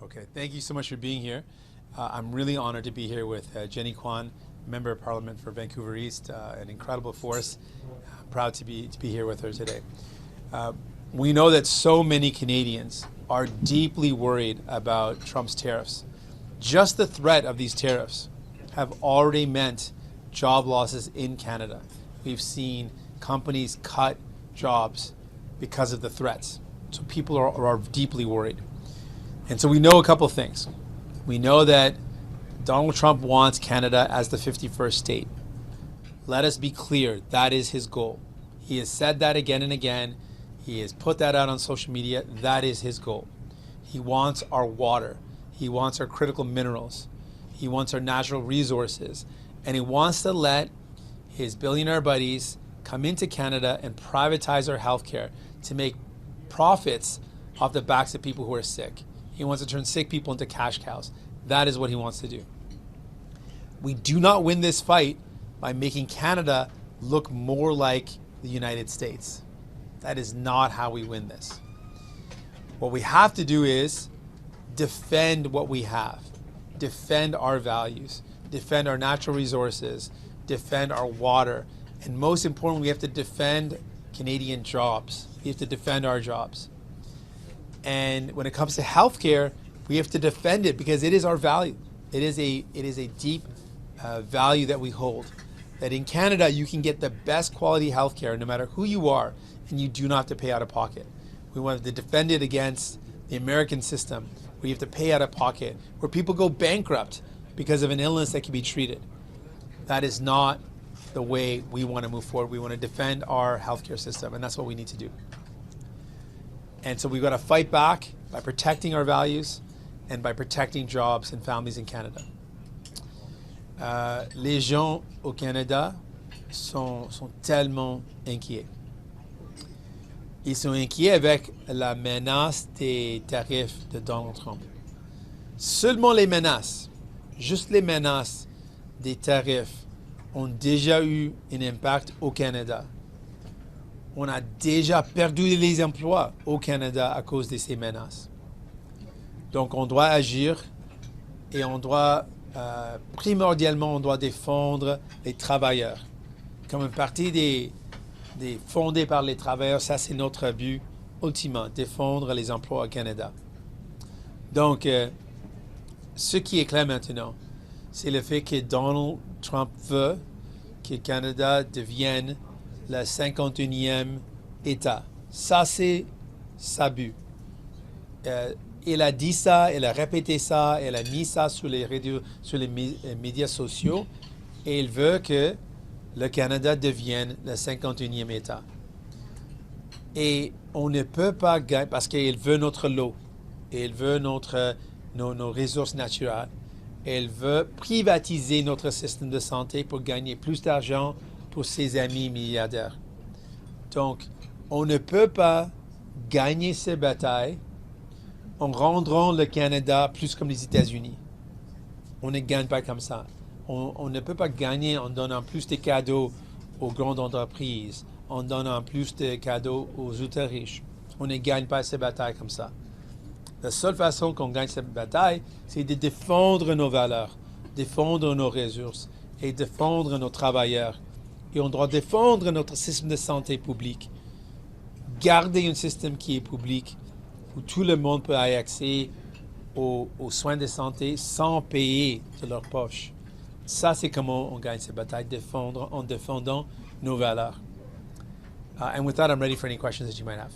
Okay, thank you so much for being here. I'm really honored to be here with Jenny Kwan, Member of Parliament for Vancouver East, an incredible force. I'm proud to be here with her today. We know that so many Canadians are deeply worried about Trump's tariffs. Just the threat of these tariffs have already meant job losses in Canada. We've seen companies cut jobs because of the threats. So people are deeply worried. And so we know a couple of things. We know that Donald Trump wants Canada as the 51st state. Let us be clear, that is his goal. He has said that again and again. He has put that out on social media. That is his goal. He wants our water. He wants our critical minerals. He wants our natural resources. And he wants to let his billionaire buddies come into Canada and privatize our healthcare to make profits off the backs of people who are sick. He wants to turn sick people into cash cows. That is what he wants to do. We do not win this fight by making Canada look more like the United States. That is not how we win this. What we have to do is defend what we have, defend our values, defend our natural resources, defend our water, and most importantly, we have to defend Canadian jobs. We have to defend our jobs. And when it comes to healthcare, we have to defend it because it is our value. It is a deep value that we hold. That in Canada, you can get the best quality healthcare no matter who you are, and you do not have to pay out of pocket. We want to defend it against the American system, where you have to pay out of pocket, where people go bankrupt because of an illness that can be treated. That is not the way we want to move forward. We want to defend our healthcare system, and that's what we need to do. And so we've got to fight back by protecting our values and by protecting jobs and families in Canada. Les gens au Canada sont tellement inquiets. Ils sont inquiets avec la menace des tarifs de Donald Trump. Seulement les menaces, juste les menaces des tarifs ont déjà eu un impact au Canada. On a déjà perdu les emplois au Canada à cause de ces menaces. Donc on doit agir et on doit, primordialement, on doit défendre les travailleurs. Comme une partie des fondés par les travailleurs, ça c'est notre but ultimement, défendre les emplois au Canada. Donc, ce qui est clair maintenant, c'est le fait que Donald Trump veut que le Canada devienne le 51e État. Ça, c'est sa but. Il a dit ça, il a répété ça, il a mis ça sur les médias sociaux et il veut que le Canada devienne le 51e État. Et on ne peut pas gagner, parce qu'il veut notre lot, il veut nos ressources naturelles, il veut privatiser notre système de santé pour gagner plus d'argent pour ses amis milliardaires. Donc, on ne peut pas gagner cette bataille en rendant le Canada plus comme les États-Unis. On ne gagne pas comme ça. On ne peut pas gagner en donnant plus de cadeaux aux grandes entreprises, en donnant plus de cadeaux aux ultra riches. On ne gagne pas cette bataille comme ça. La seule façon qu'on gagne cette bataille, c'est de défendre nos valeurs, défendre nos ressources et défendre nos travailleurs. Et on doit défendre notre système de santé publique. Garder un système qui est public, où tout le monde peut avoir accès aux soins de santé sans payer de leur poche. Ça, c'est comment on gagne cette bataille, en défendant nos valeurs. And with that, I'm ready for any questions that you might have.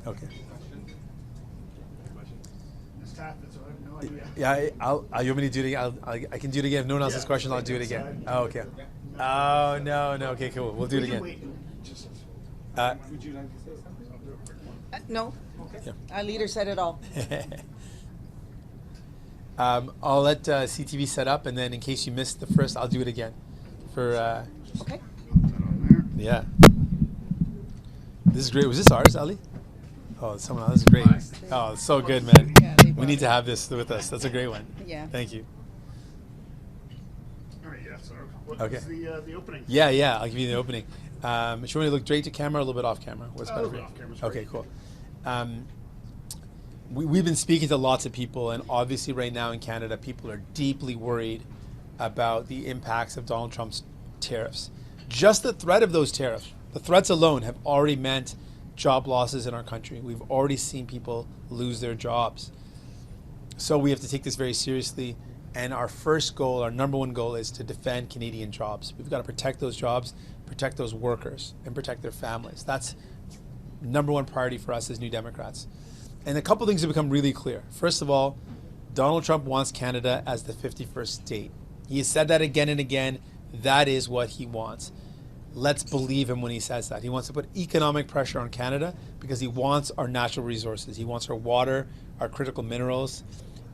Okay. Yeah, you want me to do it again? I can do it again. If no one else has questions, I'll do it again. Oh, okay. Oh, no. Okay, cool. We'll do it again. Would you like to say something? No. Okay. Yeah. Our leader said it all. I'll let CTV set up, and then in case you missed the first, I'll do it again. Okay. Yeah. This is great. Was this ours, Ali? Oh, someone else. This is great. Oh, it's so good, man. Yeah, they We brought need it. to have this with us. That's a great one. Yeah. Thank you. All right, yeah, so what Okay. is the opening? Yeah. I'll give you the opening. If you want to look straight to camera, a little bit off camera. What's A better little for you? bit off camera's Okay, great. cool. We've been speaking to lots of people, and obviously right now in Canada, people are deeply worried about the impacts of Donald Trump's tariffs. Just the threat of those tariffs, the threats alone have already meant job losses in our country. We've already seen people lose their jobs. So we have to take this very seriously. And our first goal, our number one goal, is to defend Canadian jobs. We've got to protect those jobs, protect those workers, and protect their families. That's number one priority for us as New Democrats. And a couple things have become really clear. First of all, Donald Trump wants Canada as the 51st state. He has said that again and again. That is what he wants. Let's believe him when he says that. He wants to put economic pressure on Canada because he wants our natural resources. He wants our water, our critical minerals.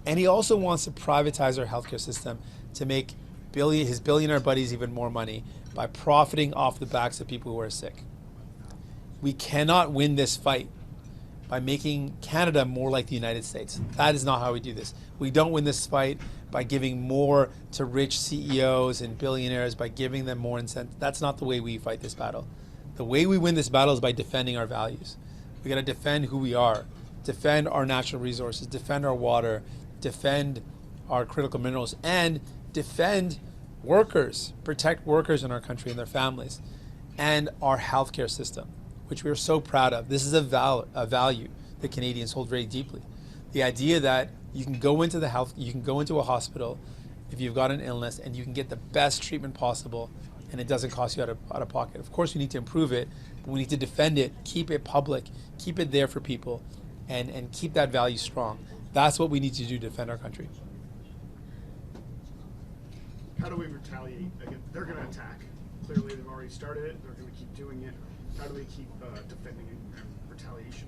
And he also wants to privatize our healthcare system to make his billionaire buddies even more money by profiting off the backs of people who are sick. We cannot win this fight by making Canada more like the United States. That is not how we do this. We don't win this fight by giving more to rich CEOs and billionaires, by giving them more incentives. That's not the way we fight this battle. The way we win this battle is by defending our values. We got to defend who we are, defend our natural resources, defend our water, defend our critical minerals, and defend workers, protect workers in our country and their families, and our healthcare system, which we are so proud of. This is a value that Canadians hold very deeply. The idea that you can go into a hospital if you've got an illness and you can get the best treatment possible and it doesn't cost you out of pocket. Of course, we need to improve it, but we need to defend it, keep it public, keep it there for people, and keep that value strong. That's what we need to do to defend our country. How do we retaliate? Again, they're going to attack. Clearly, they've already started it. They're going to keep doing it. How do we keep defending and retaliation?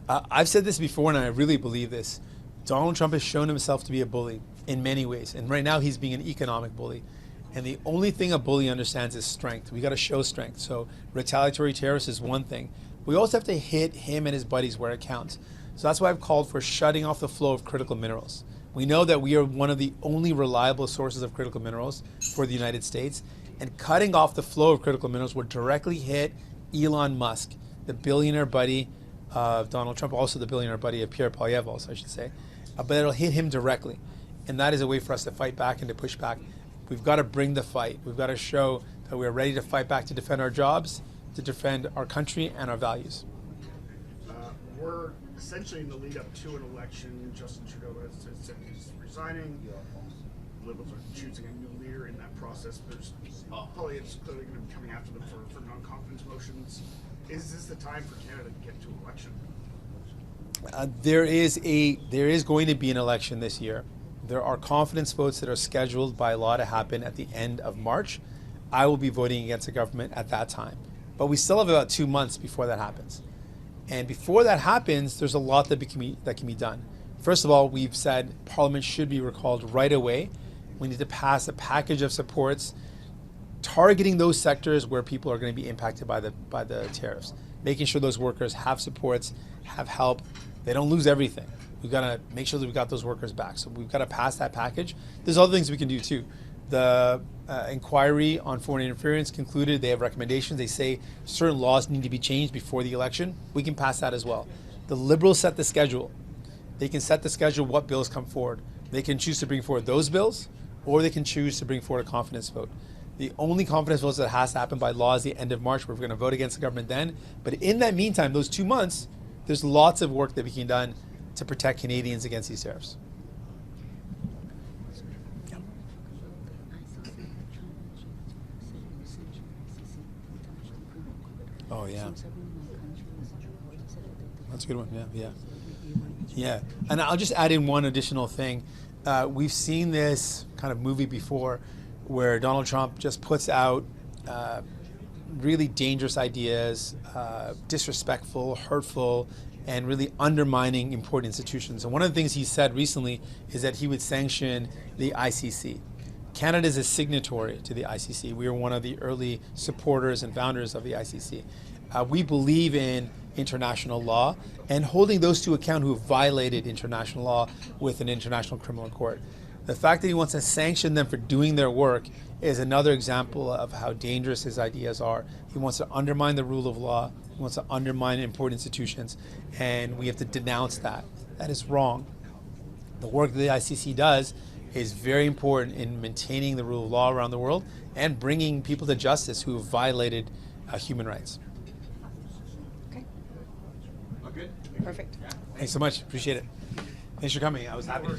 I've said this before, and I really believe this. Donald Trump has shown himself to be a bully in many ways, and right now he's being an economic bully. And the only thing a bully understands is strength. We got to show strength. So retaliatory tariffs is one thing. We also have to hit him and his buddies where it counts. So that's why I've called for shutting off the flow of critical minerals. We know that we are one of the only reliable sources of critical minerals for the United States, and cutting off the flow of critical minerals would directly hit Elon Musk, the billionaire buddy of Donald Trump, also the billionaire buddy of Pierre Poilievre, also I should say. But it'll hit him directly. And that is a way for us to fight back and to push back. We've got to bring the fight. We've got to show that we're ready to fight back to defend our jobs, to defend our country and our values. We're essentially in the lead up to an election. Justin Trudeau has said he's resigning. Liberals are choosing a new leader in that process. There's probably it's clearly going to be coming after them for non-confidence motions. Is this the time for Canada to get to an election? There is going to be an election this year. There are confidence votes that are scheduled by law to happen at the end of March. I will be voting against the government at that time. But we still have about 2 months before that happens. And before that happens, there's a lot that can be done. First of all, we've said Parliament should be recalled right away. We need to pass a package of supports targeting those sectors where people are going to be impacted by the tariffs, making sure those workers have supports, have help, they don't lose everything. We've got to make sure that we've got those workers back. So we've got to pass that package. There's other things we can do too. The inquiry on foreign interference concluded. They have recommendations. They say certain laws need to be changed before the election. We can pass that as well. The Liberals set the schedule. They can set the schedule what bills come forward. They can choose to bring forward those bills, or they can choose to bring forward a confidence vote. The only confidence vote that has to happen by law is the end of March. We're going to vote against the government then. But in that meantime, those 2 months, there's lots of work that we can done to protect Canadians against these tariffs. Oh, yeah. That's a good one. Yeah. And I'll just add in one additional thing. We've seen this kind of movie before where Donald Trump just puts out really dangerous ideas, disrespectful, hurtful, and really undermining important institutions. And one of the things he said recently is that he would sanction the ICC. Canada is a signatory to the ICC. We are one of the early supporters and founders of the ICC. We believe in international law and holding those to account who have violated international law with an international criminal court. The fact that he wants to sanction them for doing their work is another example of how dangerous his ideas are. He wants to undermine the rule of law, wants to undermine important institutions, and we have to denounce that. That is wrong. The work that the ICC does is very important in maintaining the rule of law around the world and bringing people to justice who have violated human rights. Okay. Okay. Perfect. Thanks so much. Appreciate it. Thanks for coming. I was happy to